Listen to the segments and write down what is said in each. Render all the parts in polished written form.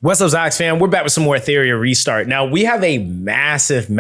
What's up, Zox fam? We're back with some more Etheria Restart. Now, we have a massive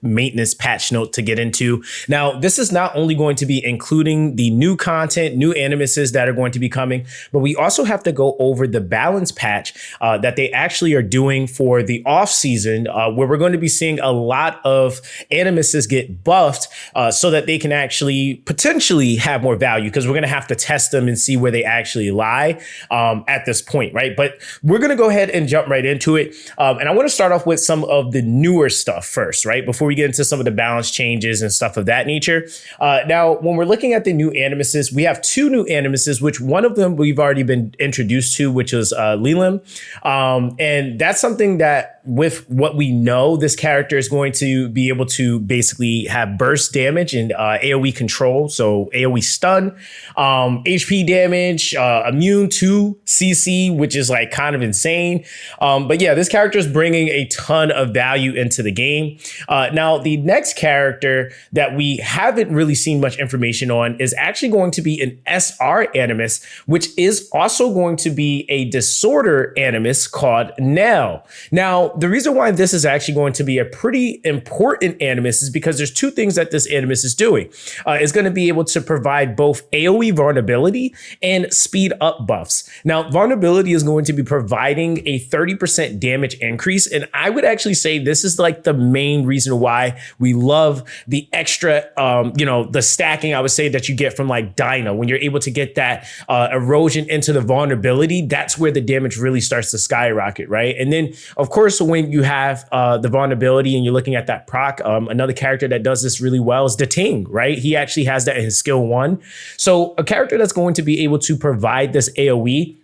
maintenance patch note to get into. Now, this is not only going to be including the new content, new Animuses that are going to be coming, but we also have to go over the balance patch that they actually are doing for the off season, where we're going to be seeing a lot of Animuses get buffed so that they can actually potentially have more value, because we're going to have to test them and see where they actually lie at this point, right? But we're going to go ahead and jump right into it. And I want to start off with some of the newer stuff first, right? Before we get into some of the balance changes and stuff of that nature. Now, when we're looking at the new Animuses, we have two new Animuses, which one of them we've already been introduced to, which is Leland. And that's something that, with what we know, this character is going to be able to basically have burst damage and AoE control. So AoE stun, HP damage, immune to CC, which is like kind of insane. But yeah, this character is bringing a ton of value into the game. Now, the next character that we haven't really seen much information on is actually going to be an SR Animus, which is also going to be a disorder Animus called Nell. Now, the reason why this is actually going to be a pretty important Animus is because there's two things that this Animus is doing. It's going to be able to provide both AoE vulnerability and speed up buffs. Now, vulnerability is going to be providing a 30% damage increase. And I would actually say this is like the main reason why we love the extra, the stacking, I would say, that you get from like Dyna. When you're able to get that erosion into the vulnerability, that's where the damage really starts to skyrocket, right? And then, of course, when you have the vulnerability and you're looking at that proc, another character that does this really well is the Ting, right? He actually has that in his skill 1. So a character that's going to be able to provide this AoE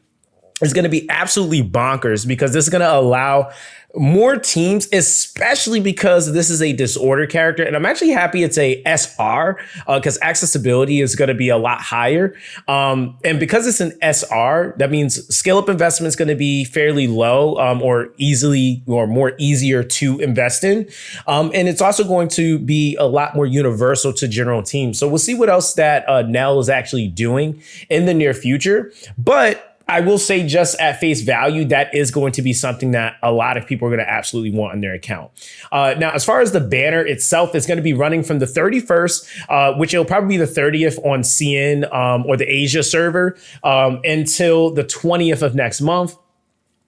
is going to be absolutely bonkers, because this is going to allow more teams, especially because this is a disorder character. And I'm actually happy it's a SR, because accessibility is going to be a lot higher. And because it's an SR, that means scale up investment is going to be fairly low, or more easier to invest in. And it's also going to be a lot more universal to general teams. So we'll see what else that Nell is actually doing in the near future. But I will say, just at face value, that is going to be something that a lot of people are going to absolutely want on their account. Now, as far as the banner itself, it's going to be running from the 31st, which it'll probably be the 30th on CN or the Asia server, until the 20th of next month.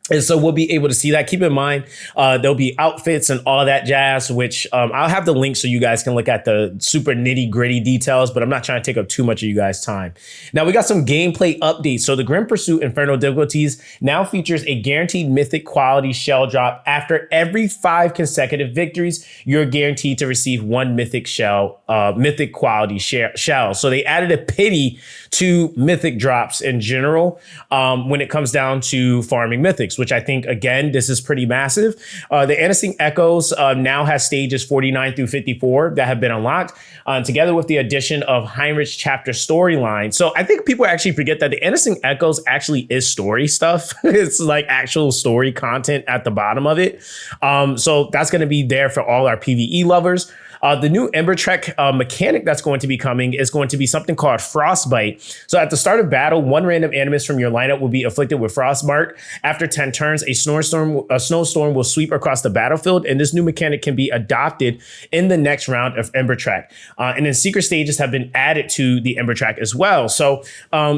And so we'll be able to see that. Keep in mind, there'll be outfits and all that jazz, which I'll have the link so you guys can look at the super nitty gritty details, but I'm not trying to take up too much of you guys' time. Now, we got some gameplay updates. So the Grim Pursuit Inferno difficulties now features a guaranteed mythic quality shell drop. After every 5 consecutive victories, you're guaranteed to receive 1 mythic shell, mythic quality shell. So they added a pity to mythic drops in general when it comes down to farming mythics, which I think, again, this is pretty massive. The Anasing Echoes now has stages 49 through 54 that have been unlocked, together with the addition of Heinrich's chapter storyline. So I think people actually forget that the Anasing Echoes actually is story stuff. It's like actual story content at the bottom of it. So that's going to be there for all our PvE lovers. The new Ember Trek mechanic that's going to be coming is going to be something called Frostbite. So at the start of battle, 1 random Animus from your lineup will be afflicted with Frostmark. After 10 turns, a snowstorm will sweep across the battlefield, and this new mechanic can be adopted in the next round of Ember Trek. And then secret stages have been added to the Ember Trek as well. So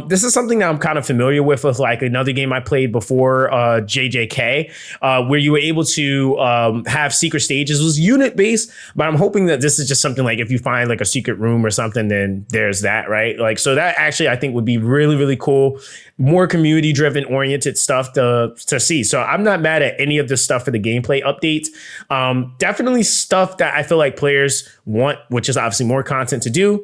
this is something that I'm kind of familiar with like another game I played before, JJK, where you were able to have secret stages. It was unit based, but I'm hoping that this is just something like if you find like a secret room or something, then there's that, right? Like, so that actually I think would be really, really cool. More community driven oriented stuff to see. So I'm not mad at any of this stuff for the gameplay updates. Definitely stuff that I feel like players want, which is obviously more content to do.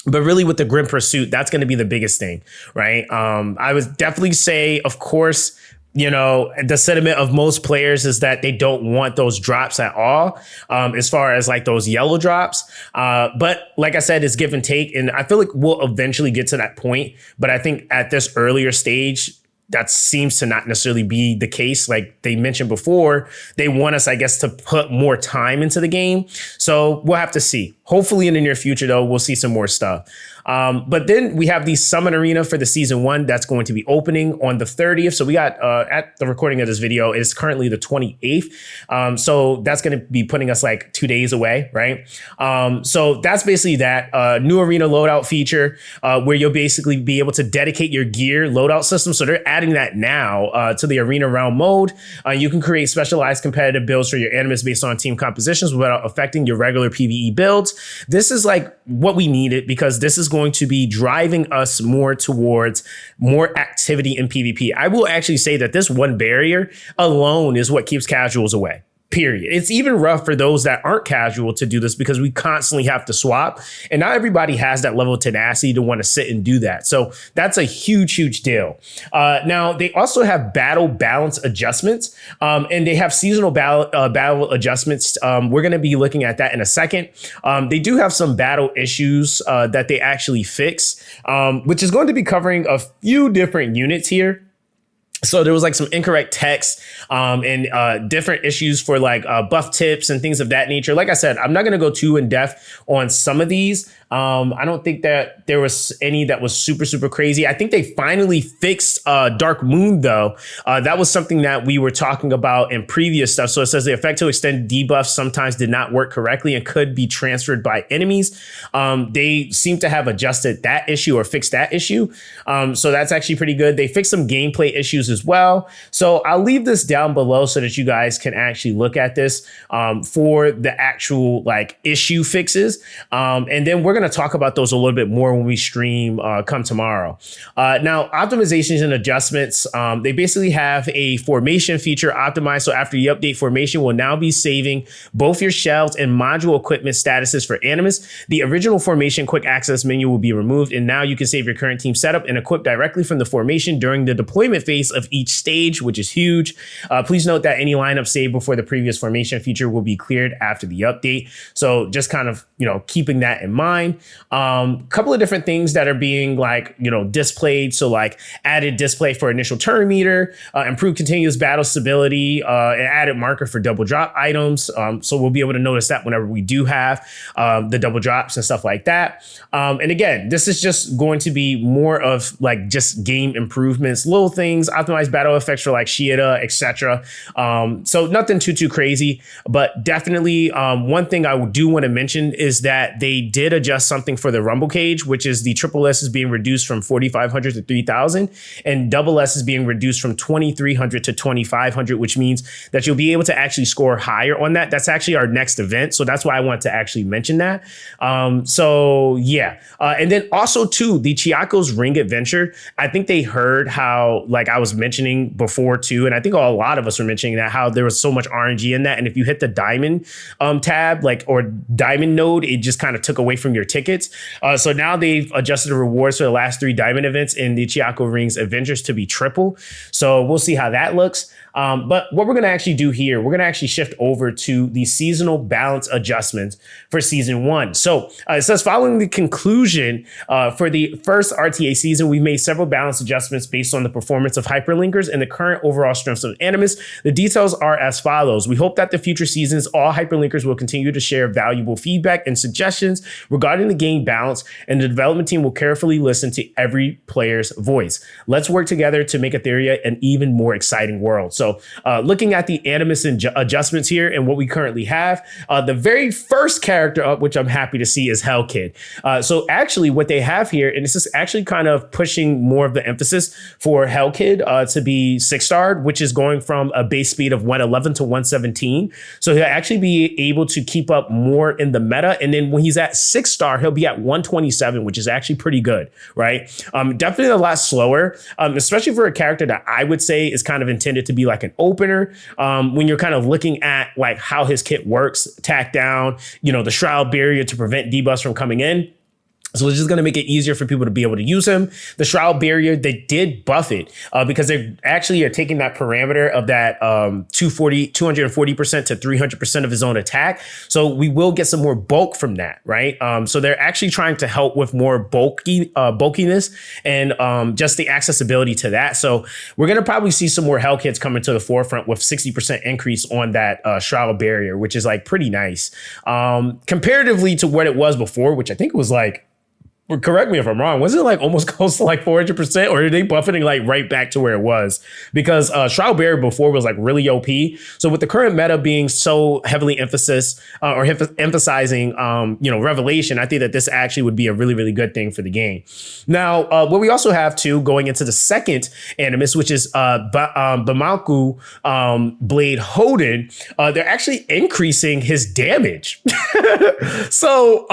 But really with the Grim Pursuit, that's going to be the biggest thing, right? I would definitely say, of course, the sentiment of most players is that they don't want those drops at all, as far as like those yellow drops. But like I said, it's give and take. And I feel like we'll eventually get to that point. But I think at this earlier stage, that seems to not necessarily be the case. Like they mentioned before, they want us, I guess, to put more time into the game. So we'll have to see. Hopefully in the near future, though, we'll see some more stuff. But then we have the Summon Arena for the season 1 that's going to be opening on the 30th. So we got at the recording of this video, it's currently the 28th. So that's going to be putting us like 2 days away, right? So that's basically that new arena loadout feature where you'll basically be able to dedicate your gear loadout system. So they're adding that now to the arena round mode. You can create specialized competitive builds for your Animus based on team compositions without affecting your regular PvE builds. This is like what we needed because this is going to be driving us more towards more activity in PvP. I will actually say that this one barrier alone is what keeps casuals away. Period. It's even rough for those that aren't casual to do this because we constantly have to swap. And not everybody has that level of tenacity to want to sit and do that. So that's a huge, huge deal. Now, they also have battle balance adjustments and they have seasonal battle adjustments. We're going to be looking at that in a second. They do have some battle issues that they actually fix, which is going to be covering a few different units here. So there was like some incorrect text and different issues for like buff tips and things of that nature. Like I said, I'm not going to go too in depth on some of these. I don't think that there was any that was super, super crazy. I think they finally fixed Dark Moon, though. That was something that we were talking about in previous stuff. So it says the effect to extend debuffs sometimes did not work correctly and could be transferred by enemies. They seem to have adjusted that issue or fixed that issue. So that's actually pretty good. They fixed some gameplay issues as well. So I'll leave this down below so that you guys can actually look at this for the actual like issue fixes. And then we're going to talk about those a little bit more when we stream come tomorrow. Now, optimizations and adjustments, they basically have a formation feature optimized. So after you update formation, will now be saving both your shells and module equipment statuses for Animus. The original formation quick access menu will be removed. And now you can save your current team setup and equip directly from the formation during the deployment phase of each stage, which is huge. Please note that any lineup saved before the previous formation feature will be cleared after the update. So just kind of, keeping that in mind. Couple of different things that are being like, displayed. So like added display for initial turn meter, improved continuous battle stability, an added marker for double drop items. So we'll be able to notice that whenever we do have the double drops and stuff like that. And again, this is just going to be more of like just game improvements, little things, optimized battle effects for like Shieda, etc. So nothing too crazy, but definitely one thing I do want to mention is that they did adjust something for the Rumble Cage, which is the triple S is being reduced from 4,500 to 3,000 and double S is being reduced from 2,300 to 2,500, which means that you'll be able to actually score higher on that. That's actually our next event. So that's why I want to actually mention that. So yeah. And then also too, the Chiako's Ring Adventure, I think they heard how, like I was mentioning before too, and I think a lot of us were mentioning that, how there was so much RNG in that. And if you hit the diamond tab, like, or diamond node, it just kind of took away from your tickets. So now they've adjusted the rewards for the last 3 diamond events in the Chiako Rings Adventures to be triple. So we'll see how that looks. But what we're going to actually do here, we're going to actually shift over to the seasonal balance adjustments for season 1. So it says following the conclusion for the first RTA season, we made several balance adjustments based on the performance of hyperlinkers and the current overall strengths of Animus. The details are as follows. We hope that the future seasons, all hyperlinkers will continue to share valuable feedback and suggestions regarding the game balance, and the development team will carefully listen to every player's voice. Let's work together to make Etheria an even more exciting world. So looking at the Animus adjustments here and what we currently have, the very first character up, which I'm happy to see, is Hellkid. So actually what they have here, and this is actually kind of pushing more of the emphasis for Hellkid to be 6-starred, which is going from a base speed of 111 to 117. So he'll actually be able to keep up more in the meta. And then when he's at 6-star, he'll be at 127, which is actually pretty good, right? Definitely a lot slower, especially for a character that I would say is kind of intended to be like an opener. When you're kind of looking at like how his kit works, tack down, the shroud barrier to prevent debuffs from coming in. So it's just going to make it easier for people to be able to use him. The Shroud Barrier, they did buff it because they actually are taking that parameter of that 240% to 300% of his own attack. So we will get some more bulk from that, right? So they're actually trying to help with more bulkiness and just the accessibility to that. So we're going to probably see some more Hellkids coming to the forefront with 60% increase on that Shroud Barrier, which is like pretty nice comparatively to what it was before, which I think was like correct me if I'm wrong, wasn't it like almost close to like 400%, or are they buffing it like right back to where it was? Because Shroud Barrier before was like really OP. So with the current meta being so heavily emphasizing, Revelation, I think that this actually would be a really, really good thing for the game. Now, what we also have too, going into the second Animus, which is Bamaku Blade Hoden, they're actually increasing his damage. So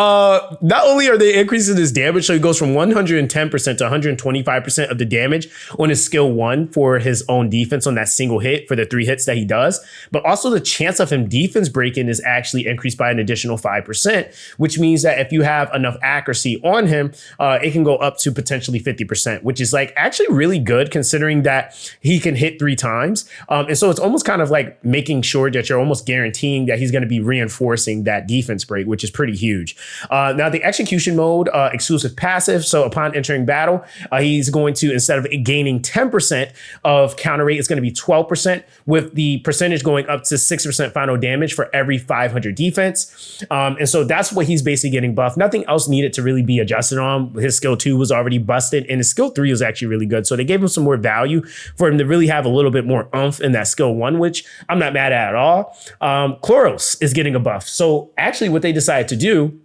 not only are they increasing his damage, so he goes from 110% to 125% of the damage on his skill 1 for his own defense on that single hit for the 3 hits that he does, but also the chance of him defense breaking is actually increased by an additional 5%, which means that if you have enough accuracy on him, it can go up to potentially 50%, which is like actually really good considering that he can hit 3 times. And so it's almost kind of like making sure that you're almost guaranteeing that he's going to be reinforcing that defense break, which is pretty huge. Now the execution mode, exclusive passive. So upon entering battle, he's going to, instead of gaining 10% of counter rate, it's going to be 12%, with the percentage going up to 6% final damage for every 500 defense. And so that's what he's basically getting buffed. Nothing else needed to really be adjusted on. His skill 2 was already busted, and his skill 3 was actually really good. So they gave him some more value for him to really have a little bit more oomph in that skill 1, which I'm not mad at all. Chloros is getting a buff. So actually what they decided to do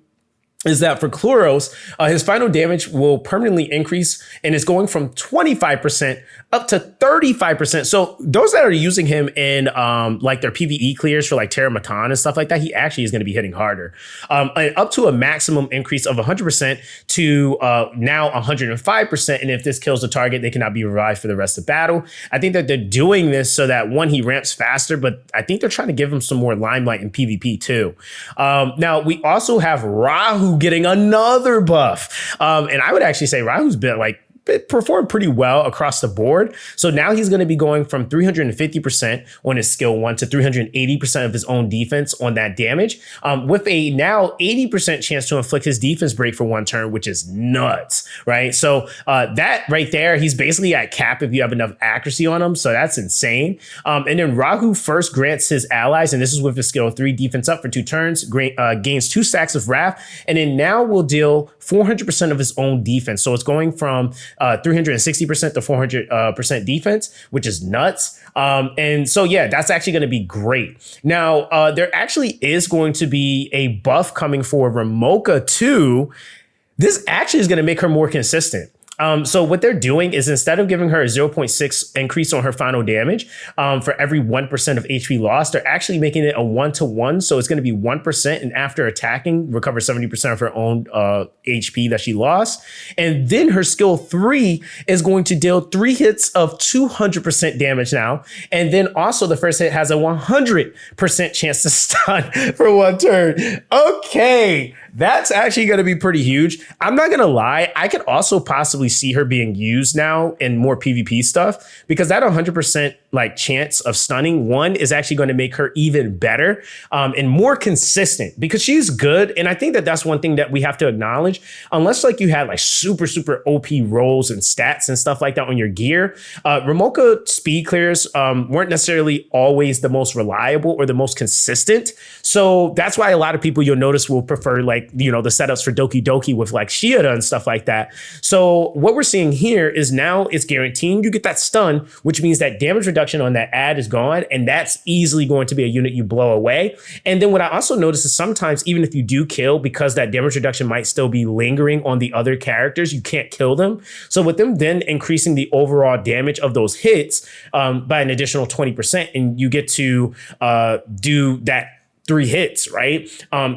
is that for Chloros, his final damage will permanently increase, and it's going from 25% up to 35%. So those that are using him in like their PvE clears for like Terra Matan and stuff like that, he actually is going to be hitting harder. And up to a maximum increase of 100% to now 105%. And if this kills the target, they cannot be revived for the rest of battle. I think that they're doing this so that, one, he ramps faster, but I think they're trying to give him some more limelight in PvP too. Now we also have Rahu getting another buff. And I would actually say Rahu's been like, it performed pretty well across the board. So now he's going to be going from 350% on his skill 1 to 380% of his own defense on that damage, with a now 80% chance to inflict his defense break for 1 turn, which is nuts, right? So that right there, he's basically at cap if you have enough accuracy on him. So that's insane. And then Rahu first grants his allies, and this is with his skill 3, defense up for 2 turns, gains 2 stacks of wrath, and then now will deal 400% of his own defense. So it's going from 360% to 400% defense, which is nuts. And so, yeah, that's actually going to be great. Now, there actually is going to be a buff coming for Ramoka too. This actually is going to make her more consistent. So what they're doing is, instead of giving her a 0.6 increase on her final damage for every 1% of HP lost, they're actually making it a 1-to-1. So it's going to be 1%, and after attacking, recover 70% of her own HP that she lost. And then her skill 3 is going to deal 3 hits of 200% damage now. And then also the first hit has a 100% chance to stun for 1 turn. Okay, that's actually going to be pretty huge. I'm not going to lie. I could also possibly see her being used now in more PvP stuff, because that 100% like chance of stunning, 1, is actually going to make her even better and more consistent, because she's good. And I think that that's one thing that we have to acknowledge. Unless like you had like super OP rolls and stats and stuff like that on your gear, Ramoka speed clears weren't necessarily always the most reliable or the most consistent. So that's why a lot of people, you'll notice, will prefer like, the setups for Doki Doki with like Shiada and stuff like that. So what we're seeing here is now it's guaranteeing you get that stun, which means that damage reduction on that ad is gone, and that's easily going to be a unit you blow away. And then what I also notice is sometimes, even if you do kill, because that damage reduction might still be lingering on the other characters, you can't kill them. So with them then increasing the overall damage of those hits by an additional 20%, and you get to do that 3 hits, right?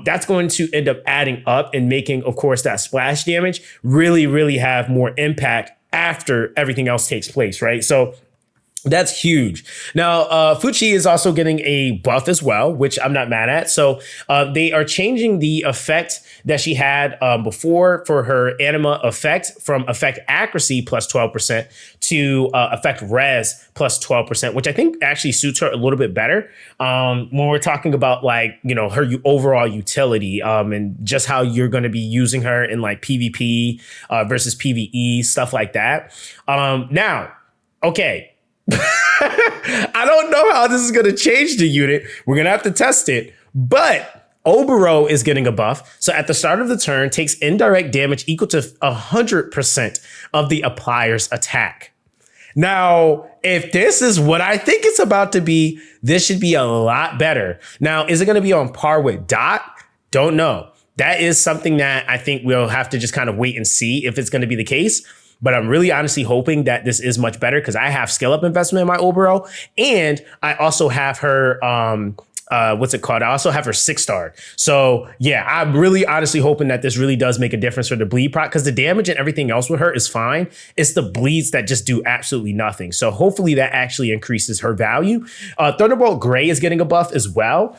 That's going to end up adding up and making, of course, that splash damage really have more impact after everything else takes place, right? So that's huge. Now, Fuchi is also getting a buff as well, which I'm not mad at. So they are changing the effect that she had before for her anima effect, from effect accuracy plus 12% to effect res plus 12%, which I think actually suits her a little bit better when we're talking about like, her overall utility and just how you're going to be using her in like PvP versus PvE, stuff like that. Now, okay. I don't know how this is going to change the unit. We're going to have to test it. But Obero is getting a buff. So at the start of the turn, takes indirect damage equal to 100% of the applier's attack. Now, if this is what I think it's about to be, this should be a lot better. Now, is it going to be on par with Dot? Don't know. That is something that I think we'll have to just kind of wait and see if it's going to be the case. But I'm really honestly hoping that this is much better because I have skill up investment in my Obero, and I also have her what's it called? I also have her 6-star. So yeah, I'm really honestly hoping that this really does make a difference for the bleed proc because the damage and everything else with her is fine. It's the bleeds that just do absolutely nothing. So hopefully that actually increases her value. Thunderbolt Gray is getting a buff as well,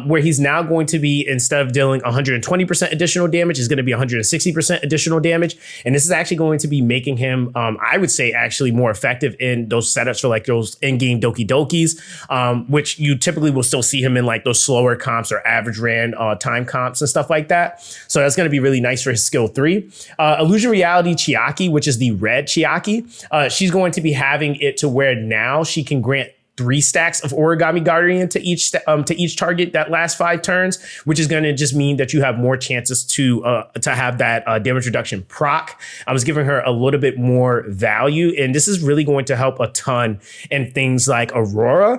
where he's now going to be, instead of dealing 120% additional damage, is going to be 160% additional damage. And this is actually going to be making him, I would say, actually more effective in those setups for like those in-game Doki Dokis, which you typically will still see him in like those slower comps or average ran time comps and stuff like that. So that's going to be really nice for his skill 3. Illusion Reality Chiaki, which is the red Chiaki, she's going to be having it to where now she can grant 3 stacks of Origami Guardian to each target that lasts 5 turns, which is going to just mean that you have more chances to have that damage reduction proc. I was giving her a little bit more value, and this is really going to help a ton in things like Aurora,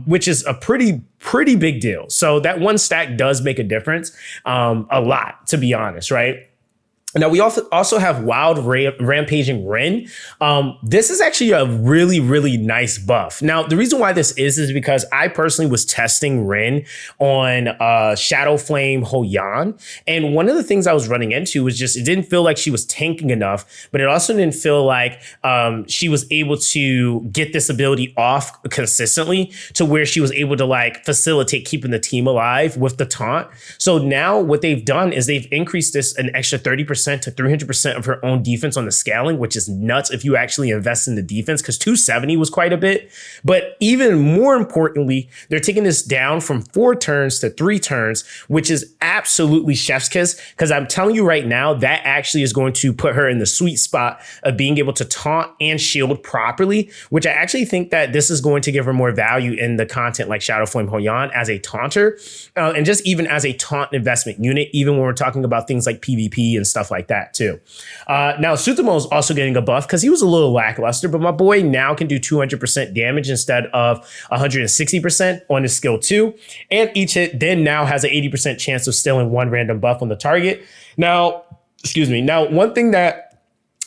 which is a pretty big deal. So that 1 stack does make a difference, a lot, to be honest, right? Now, we also have Wild Rampaging Ren. This is actually a really, really nice buff. Now, the reason why this is because I personally was testing Ren on Shadow Flame Hoyan. And one of the things I was running into was just, it didn't feel like she was tanking enough, but it also didn't feel like she was able to get this ability off consistently to where she was able to like facilitate keeping the team alive with the taunt. So now what they've done is they've increased this an extra 30% to 300% of her own defense on the scaling, which is nuts if you actually invest in the defense, because 270 was quite a bit. But even more importantly, they're taking this down from 4 turns to 3 turns, which is absolutely chef's kiss, because I'm telling you right now, that actually is going to put her in the sweet spot of being able to taunt and shield properly, which I actually think that this is going to give her more value in the content like Shadow Flame Hoyan as a taunter, and just even as a taunt investment unit, even when we're talking about things like PvP and stuff like that too. Now, Sutimo is also getting a buff because he was a little lackluster, but my boy now can do 200% damage instead of 160% on his skill 2. And each hit then now has an 80% chance of stealing 1 random buff on the target. Now, one thing that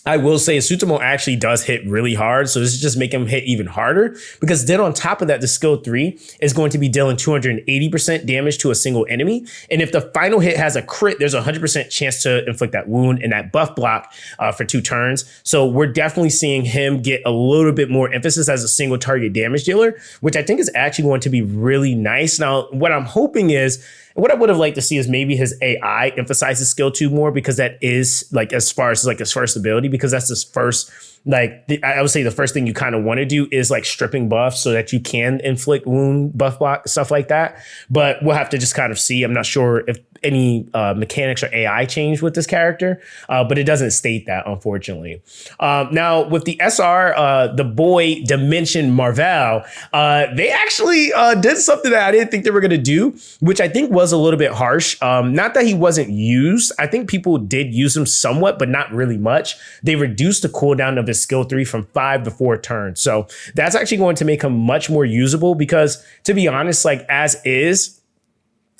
I will say Sutimo actually does hit really hard. So this is just making him hit even harder, because then on top of that, the skill 3 is going to be dealing 280% damage to a single enemy. And if the final hit has a crit, there's a 100% chance to inflict that wound and that buff block for 2 turns. So we're definitely seeing him get a little bit more emphasis as a single target damage dealer, which I think is actually going to be really nice. Now, what I'm hoping is, what I would have liked to see is maybe his AI emphasizes skill 2 more, because that is like as far as like his first ability, because that's his first, like I would say the first thing you kind of want to do is like stripping buffs so that you can inflict wound, buff block, stuff like that. But we'll have to just kind of see. I'm not sure if any mechanics or AI change with this character, but it doesn't state that, unfortunately. Now, with the SR, the boy Dimension Marvel, they actually did something that I didn't think they were going to do, which I think was a little bit harsh. Not that he wasn't used. I think people did use him somewhat, but not really much. They reduced the cooldown of his skill 3 from 5 to 4 turns. So that's actually going to make him much more usable, because to be honest, like as is,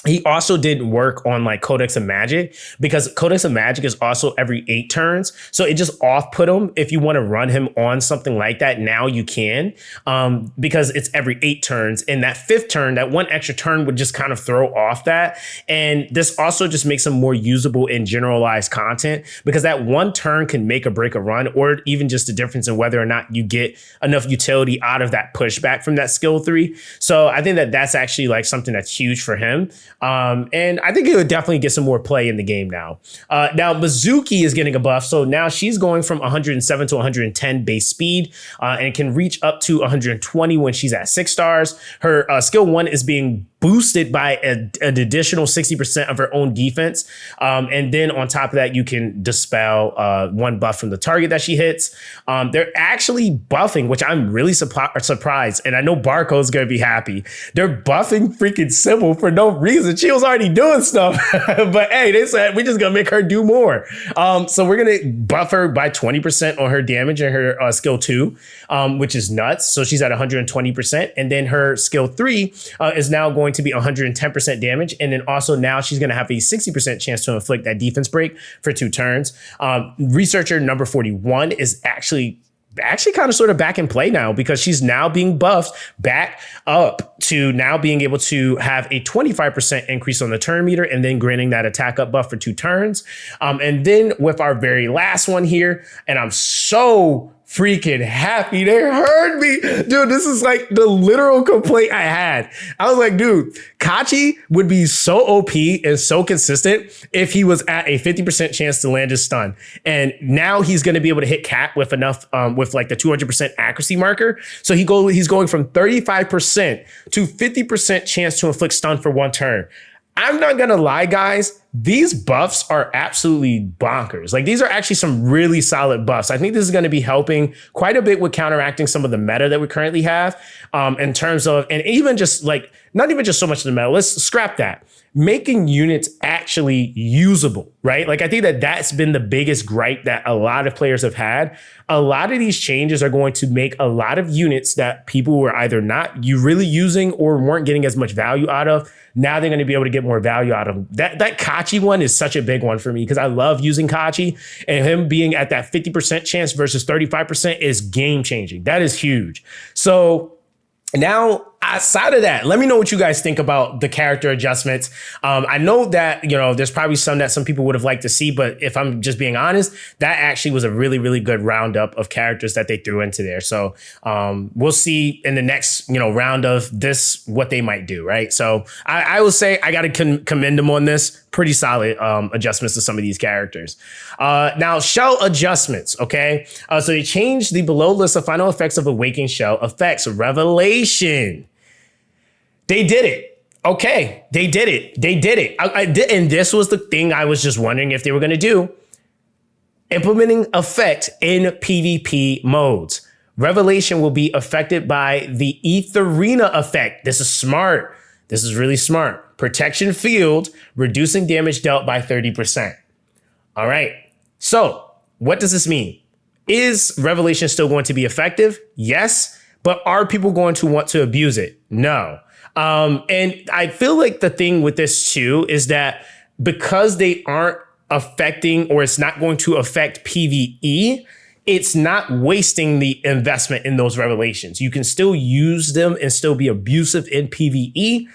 he also didn't work on like Codex of Magic, because Codex of Magic is also every 8 turns. So it just off-put him. If you want to run him on something like that, now you can, because it's every 8 turns. And that 5th turn, that 1 extra turn would just kind of throw off that. And this also just makes him more usable in generalized content, because that 1 turn can make or break a run, or even just a difference in whether or not you get enough utility out of that pushback from that skill 3. So I think that that's actually like something that's huge for him. And I think it would definitely get some more play in the game now. Now, Mizuki is getting a buff. So now she's going from 107 to 110 base speed, and can reach up to 120 when she's at 6 stars. Her skill 1 is being boosted by an additional 60% of her own defense. And then on top of that, you can dispel 1 buff from the target that she hits. They're actually buffing, which I'm really surprised. And I know Barco's going to be happy. They're buffing freaking Sybil for no reason. reason. She was already doing stuff. But hey, they said we're just gonna make her do more. So we're gonna buff her by 20% on her damage and her skill 2, which is nuts. So she's at 120%. And then her skill 3 is now going to be 110% damage. And then also now she's gonna have a 60% chance to inflict that defense break for 2 turns. Researcher number 41 is actually kind of sort of back in play now, because she's now being buffed back up to now being able to have a 25% increase on the turn meter and then granting that attack up buff for 2 turns. And then with our very last one here, and I'm so freaking happy they heard me. Dude, this is like the literal complaint I had. I was like, dude, Kachi would be so OP and so consistent if he was at a 50% chance to land his stun. And now he's going to be able to hit Cap with enough, with like the 200% accuracy marker. So he's going from 35% to 50% chance to inflict stun for 1 turn. I'm not going to lie, guys. These buffs are absolutely bonkers. Like, these are actually some really solid buffs. I think this is going to be helping quite a bit with counteracting some of the meta that we currently have, in terms of, and even just like, not even just so much the meta. Let's scrap that. Making units actually usable, right? Like, I think that that's been the biggest gripe that a lot of players have had. A lot of these changes are going to make a lot of units that people were either not really using or weren't getting as much value out of. Now they're going to be able to get more value out of them. That Kachi one is such a big one for me because I love using Kachi, and him being at that 50% chance versus 35% is game changing. That is huge. So now, outside of that, let me know what you guys think about the character adjustments. I know that, you know, there's probably some that some people would have liked to see, but if I'm just being honest, that actually was a really, really good roundup of characters that they threw into there. So we'll see in the next, you know, round of this, what they might do, right? So I will say I got to commend them on this. Pretty solid adjustments to some of these characters. Now, shell adjustments, okay? So they changed the below list of final effects of Awakening Shell effects. Revelation. They did it. Okay, they did it. They did it. And this was the thing I was just wondering if they were going to do. Implementing effect in PvP modes. Revelation will be affected by the Etheria effect. This is smart. This is really smart. Protection field, reducing damage dealt by 30%. All right. So what does this mean? Is Revelation still going to be effective? Yes. But are people going to want to abuse it? No. And I feel like the thing with this too is that because they aren't affecting, or it's not going to affect PvE, it's not wasting the investment in those revelations. You can still use them and still be abusive in PvE.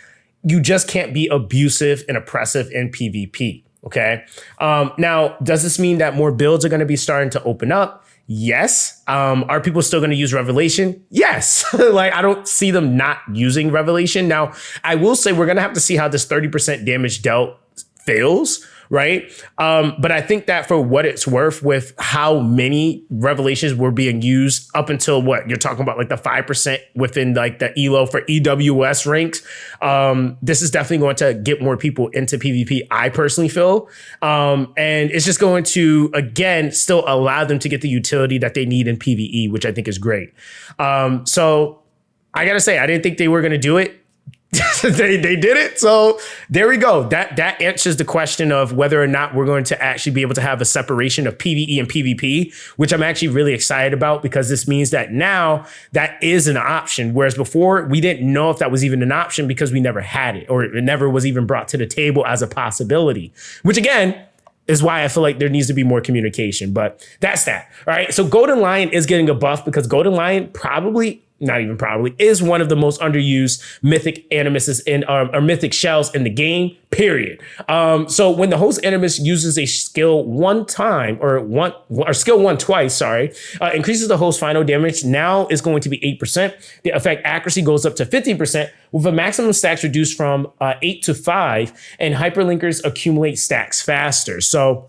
You just can't be abusive and oppressive in PvP. Okay. Now, does this mean that more builds are going to be starting to open up? Yes. Are people still going to use Revelation? Yes. Like, I don't see them not using Revelation. Now, I will say we're going to have to see how this 30% damage dealt fails, right? But I think that for what it's worth, with how many Revelations were being used up until what you're talking about, like the 5% within like the ELO for EWS ranks, this is definitely going to get more people into PvP, I personally feel. And it's just going to, again, still allow them to get the utility that they need in PvE, which I think is great. So I got to say, I didn't think they were going to do it. they did it. So there we go. That answers the question of whether or not we're going to actually be able to have a separation of PvE and PvP, which I'm actually really excited about, because this means that now that is an option. Whereas before, we didn't know if that was even an option because we never had it, or it never was even brought to the table as a possibility, which again is why I feel like there needs to be more communication. But that's that. All right. So Golden Lion is getting a buff because Golden Lion is one of the most underused mythic animuses in or mythic shells in the game, period. So when the host animus uses a skill one time or skill one twice, increases the host final damage, now is going to be 8%. The effect accuracy goes up to 50% with a maximum stacks reduced from 8 to 5, and hyperlinkers accumulate stacks faster. So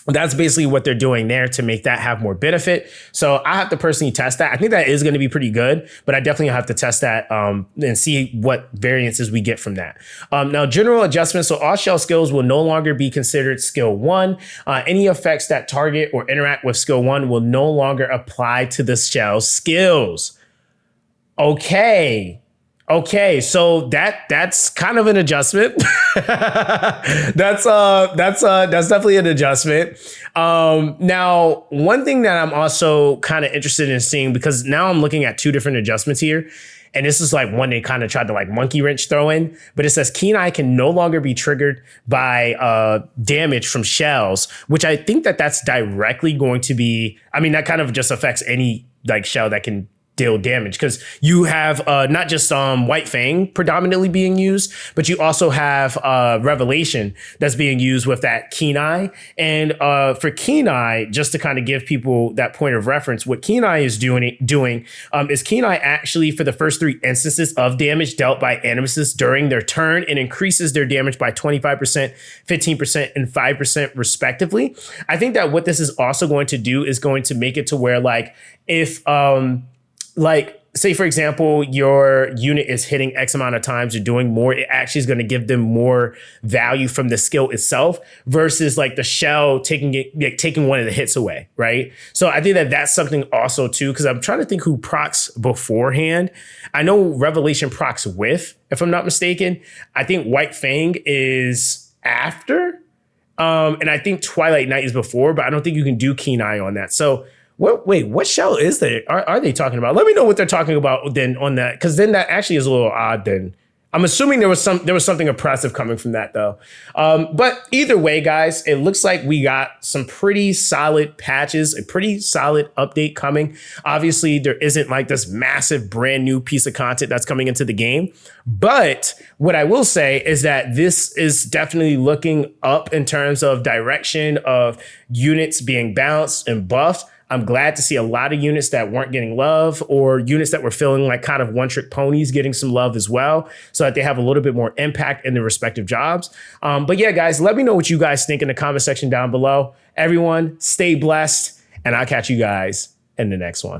that's basically what they're doing there to make that have more benefit. So I have to personally test that. I think that is going to be pretty good, but I definitely have to test that and see what variances we get from that. Now, general adjustments. So all shell skills will no longer be considered skill 1. Any effects that target or interact with skill 1 will no longer apply to the shell skills. Okay. Okay, so that's kind of an adjustment. That's definitely an adjustment. Now, one thing that I'm also kind of interested in seeing, because now I'm looking at two different adjustments here, and this is like one they kind of tried to like monkey wrench throw in, but it says Keenai can no longer be triggered by damage from shells, which I think that that's directly going to be. I mean, that kind of just affects any like shell that can deal damage, because you have not just White Fang predominantly being used, but you also have Revelation that's being used with that Keenai. And for Keenai, just to kind of give people that point of reference, what Keenai is doing is Keenai actually, for the first 3 instances of damage dealt by Animuses during their turn, it increases their damage by 25%, 15%, and 5% respectively. I think that what this is also going to do is going to make it to where, like, if like, say, for example, your unit is hitting X amount of times or doing more, it actually is going to give them more value from the skill itself versus like the shell taking one of the hits away, right? So I think that that's something also too, because I'm trying to think who procs beforehand. I know Revelation procs with, if I'm not mistaken. I think White Fang is after, and I think Twilight Knight is before, but I don't think you can do Keenai on that. So what shell is there? Are they talking about? Let me know what they're talking about then on that, because then that actually is a little odd. Then I'm assuming there was something oppressive coming from that though. But either way, guys, it looks like we got some pretty solid patches, a pretty solid update coming. Obviously, there isn't like this massive brand new piece of content that's coming into the game. But what I will say is that this is definitely looking up in terms of direction of units being balanced and buffed. I'm glad to see a lot of units that weren't getting love, or units that were feeling like kind of one-trick ponies getting some love as well, so that they have a little bit more impact in their respective jobs. But yeah, guys, let me know what you guys think in the comment section down below. Everyone, stay blessed, and I'll catch you guys in the next one.